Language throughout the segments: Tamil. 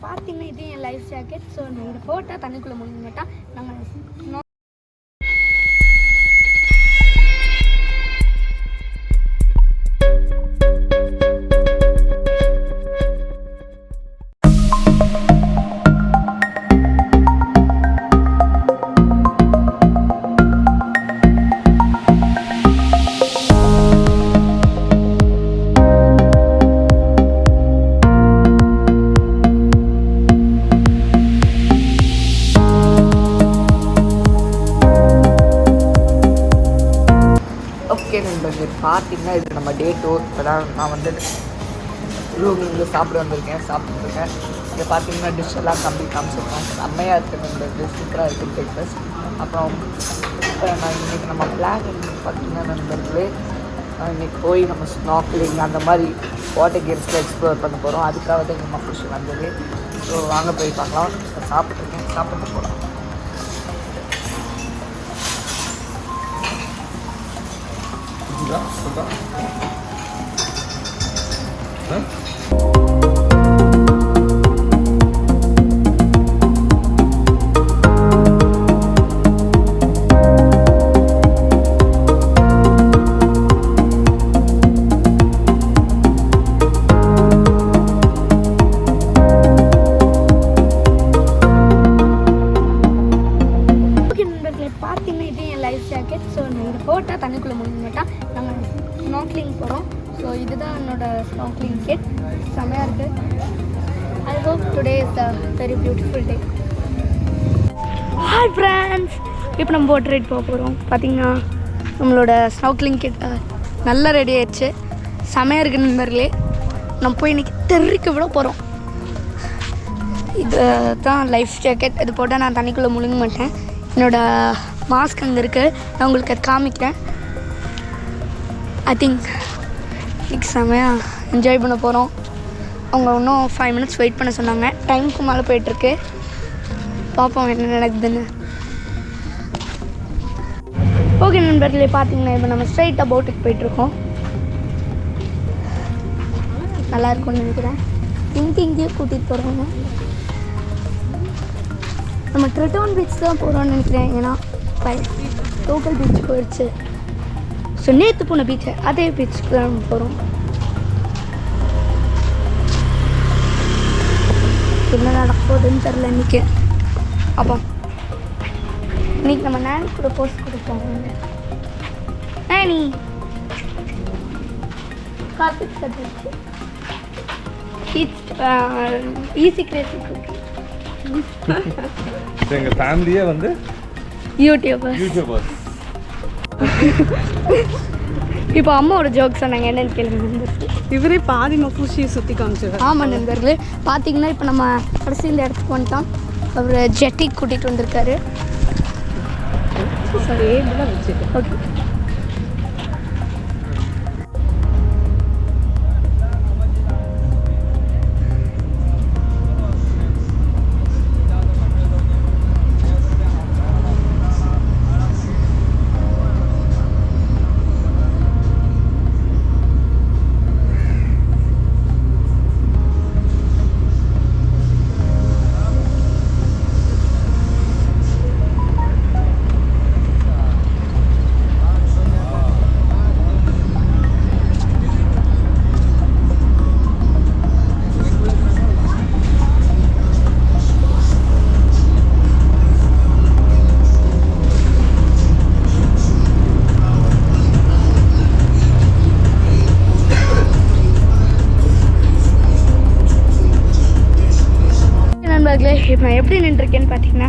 பார்த்தீங்கன்னா இது என் லைஃப் ஜாக்கெட். ஸோ நான் இதை போட்டால் தண்ணிக்குள்ளே முழுங்க மாட்டேன். நாங்கள் பார்த்தீங்கன்னா இது நம்ம டே 2. இப்போ தான் நான் வந்து ரூமில் சாப்பிட்டுருக்கேன். இங்கே பார்த்தீங்கன்னா டிஷ் எல்லாம் காமிச்சிருக்கோம். செம்மையாக இருக்குது, நம்மளுக்கு சூப்பராக இருக்குது பிரேக்ஃபாஸ்ட். அப்புறம் நான் இன்றைக்கி நம்ம பிளான் பார்த்தீங்கன்னா நண்பர்களே, இன்றைக்கி போய் நம்ம ஸ்னார்க்லிங் அந்த மாதிரி வாட்டர் கேம்ஸில் எக்ஸ்ப்ளோர் பண்ண போகிறோம். அதுக்காக தான் எங்கள் மஃபுஷ் வந்தது. ஸோ வாங்க போய் பார்க்கலாம். சாப்பிட்டு போகலாம். பார்த்தீங்கன்னா இது என் லைஃப் ஜாக்கெட். ஸோ நான் இதை போட்டால் தண்ணிக்குள்ளே முழுங்க மாட்டேன். நாங்கள் ஸ்னார்க்லிங் போகிறோம். ஸோ இதுதான் என்னோடய ஸ்னார்க்லிங் கிட். செம்மையாக இருக்குது. I hope today is a very beautiful day. Hi friends, இப்போ நம்ம போட் ரைட் போக போகிறோம். பார்த்தீங்கன்னா நம்மளோட ஸ்னார்க்லிங் கிட் நல்லா ரெடி ஆயிடுச்சு. செம்மையாக இருக்குது நண்பர்களே. நம்ம போய் இன்றைக்கி தெறிக்க விட போகிறோம். இது தான் லைஃப் ஜாக்கெட். இது போட்டால் நான் தண்ணிக்குள்ளே முழுங்க மாட்டேன். என்னோடய மாஸ்க் அங்கே இருக்குது, நான் உங்களுக்கு அது காமிக்கிறேன். ஐ திங்க் இன்றைக்கி செம்மையாக என்ஜாய் பண்ண போகிறோம். அவங்க இன்னும் 5 minutes வெயிட் பண்ண சொன்னாங்க. டைமுக்கு மேலே போயிட்டுருக்கு. பார்ப்போம் என்ன நடக்குதுன்னு. ஓகே நண்பர்களே, பார்த்தீங்கன்னா இப்போ நம்ம ஸ்ட்ரைட்டாக போட்டுக்கு போயிட்டுருக்கோம். நல்லாயிருக்கும்னு நினைக்கிறேன். இங்கேயே கூட்டிகிட்டு போகிறோங்க. நம்ம ட்ரிட்டோன் பீச் தான் போகிறோம்னு நினைக்கிறேன். ஏன்னா லோக்கல் பீச் போயிடுச்சு. ஸோ நேற்று போன பீச்சு அதே பீச்சுக்கு தான் நம்ம போகிறோம். என்ன நடக்க போகுதுன்னு தெரில இன்றைக்கி. அப்போ இன்றைக்கி நம்ம நேனி கூட போஸ்ட் கொடுப்போம். நேனி கார்த்திக் சர்டிச்சு ஈஸி கிரேசி. எங்கள் ஃபேமிலியே வந்து யூடியூபர்ஸ். இப்போ அம்மாவோட ஜோக் சொன்னாங்க, என்னன்னு கேளுங்க. இவரே பாதி மஃபூஷியை சுற்றி காமிச்சார். ஆமாம் நண்பர்களே, பார்த்தீங்கன்னா இப்போ நம்ம கடைசி இந்த இடத்துக்கு வந்துட்டோம். அவர் ஜெட்டி கூட்டிகிட்டு வந்திருக்காரு. சரி, இதெல்லாம் வச்சுட்டு ஓகே. இப்போ நான் எப்படி நின்றுருக்கேன்னு பார்த்தீங்கன்னா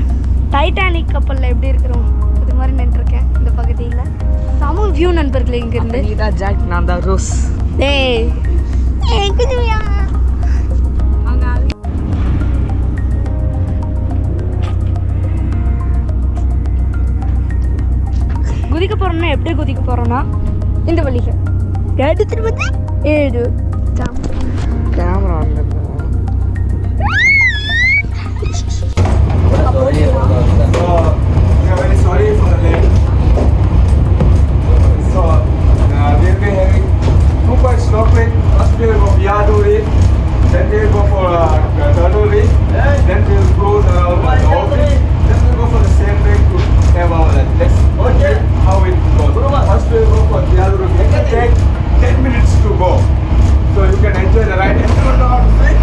டைட்டானிக் கப்பலில் எப்படி இருக்கிறோம் அது மாதிரி நின்றுருக்கேன் இந்த பகுதியில். சம வியூ நண்பர்களே இங்கேருந்து. நீதான் ஜாக், நான் தான் ரோஸ். டேய் குதியா குதிக்க போகிறோம்னா எப்படி குதிக்க போகிறோன்னா இந்த வழிக எடுத்துட்டு பார்த்தா ஏழு camera We are very sorry for the late. So, we'll be having 2 points snorkeling. First we will go Yadu Reef, then we will go for Turtle Reef, then we will cruise around Dolphin, then we will go for the same way to have our lunch. Let's see how it goes. First we will go for Yadu Reef. It will take 10 minutes to go. So you can enjoy the ride. If you don't know how to swim,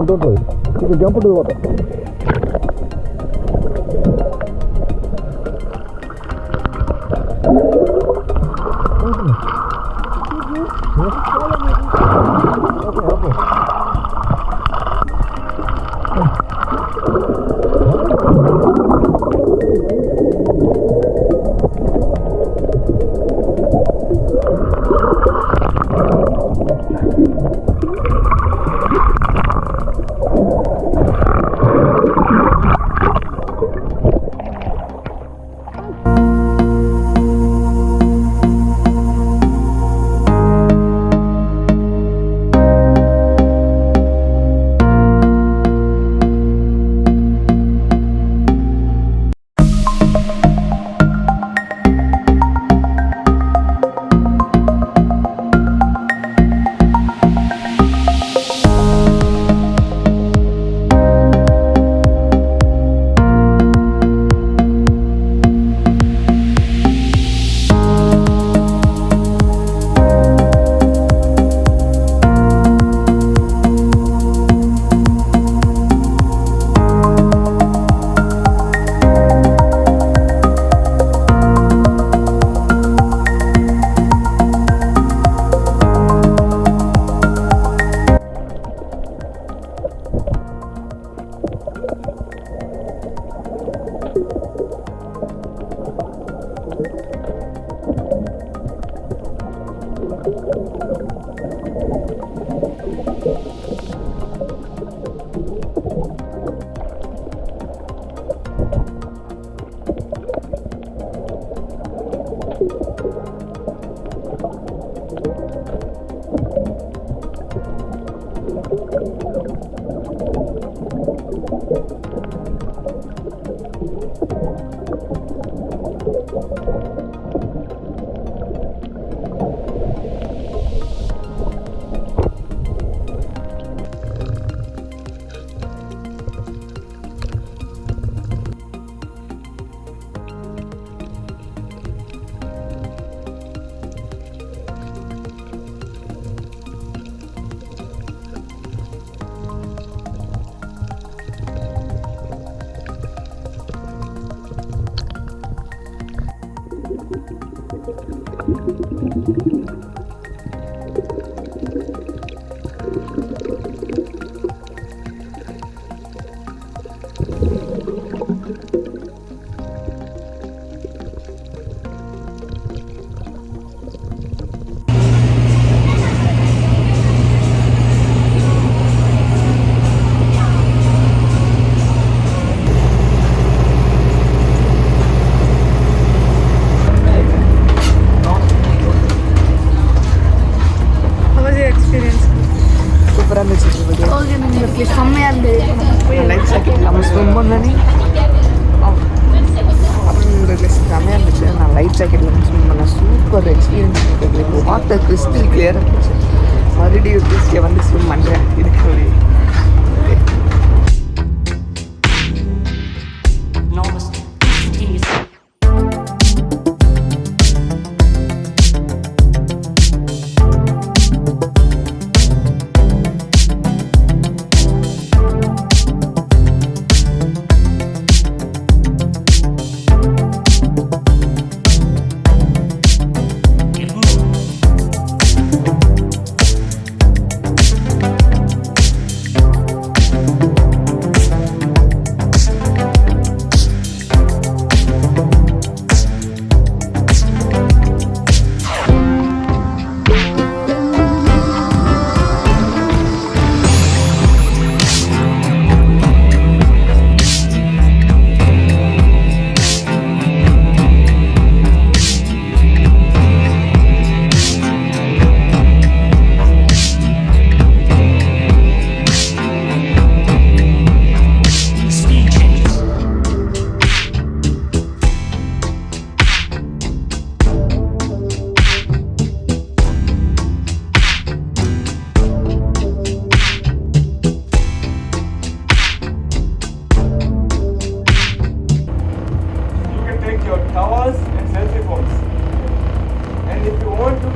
Don't worry. You can jump into the water. ஒரு எக்ஸ்பீரியன்ஸ் இருக்குது. இப்போ வாட்டர் கிறிஸ்டல் கிளியராக இருந்துச்சு. மறுபடியும் பீச்சில் வந்து ஸ்விம் பண்ணுறேன். இதுக்கு ஒரு towels and selfie phones. And if you want to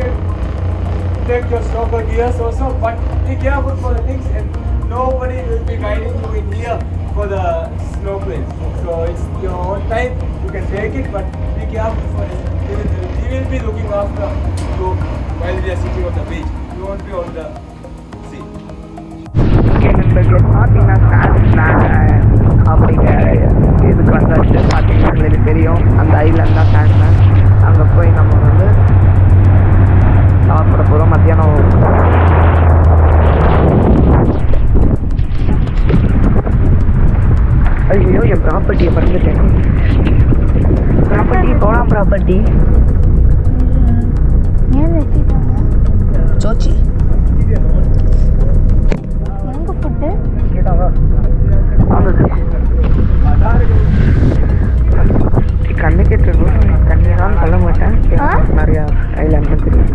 take your snorkel gears also, but be careful for the things and nobody will be guiding you in here for the snorkeling. So it's your own time, you can take it, but be careful for it. We will be looking after you while we are sitting on the beach. You won't be on the sea. அப்படிங்க இதுக்கு வந்தாச்சு. பார்த்தீங்கன்னா எங்களுக்கு தெரியும் அந்த ஐலாண்ட் தான் சாண்ட்மேன். அங்கே போய் நம்ம வந்து சாப்பிட போகிறோம். மத்தியானம் ஐயோ என் ப்ராப்பர்ட்டியை மறந்துட்டேன். ப்ராப்பர்ட்டி போகலாம். ப்ராப்பர்ட்டி சோச்சி எங்கே ஃபுட்டு கண்ணு கேட்டுருக்கோம். கண்ணீரான்னு சொல்ல மாட்டேன். நிறையா ஐலாண்ட் தெரியும்.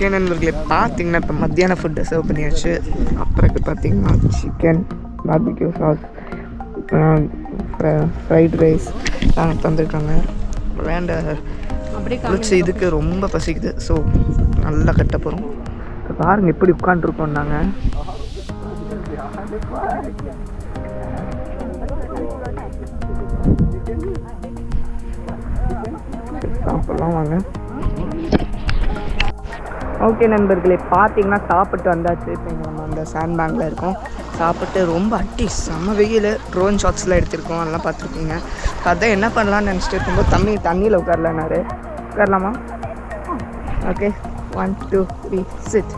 ஓகே நண்பர்களே, பார்த்தீங்கன்னா இப்போ மத்தியான ஃபுட்டை சர்வ் பண்ணியாச்சு. அப்புறம் பார்த்தீங்கன்னா chicken, barbecue sauce, fried rice நாங்கள் தந்துருக்காங்க. வேண்ட குளிச்சு இதுக்கு ரொம்ப பசிக்குது. ஸோ நல்லா கட்ட போகிறோம். பாருங்கள் எப்படி உட்காண்ட்ருக்கோம் நாங்கள். சாப்பிட்லாம் வாங்க. ஓகே நண்பர்களே, பார்த்தீங்கன்னா சாப்பிட்டு வந்தாச்சு. இப்போ நம்ம அந்த சாண்ட் பேங்கில் இருக்கோம். சாப்பிட்டு ரொம்ப செம்ம வெயில். ட்ரோன் ஷாட்ஸ்லாம் எடுத்திருக்கோம், அதெல்லாம் பார்த்துருக்கீங்க. அதான் என்ன பண்ணலான்னு நினச்சிட்டு இருக்கும்போது தண்ணியில் உட்காரலான்னாரு. உட்காரலாமா? Okay, 1 2 3 chit.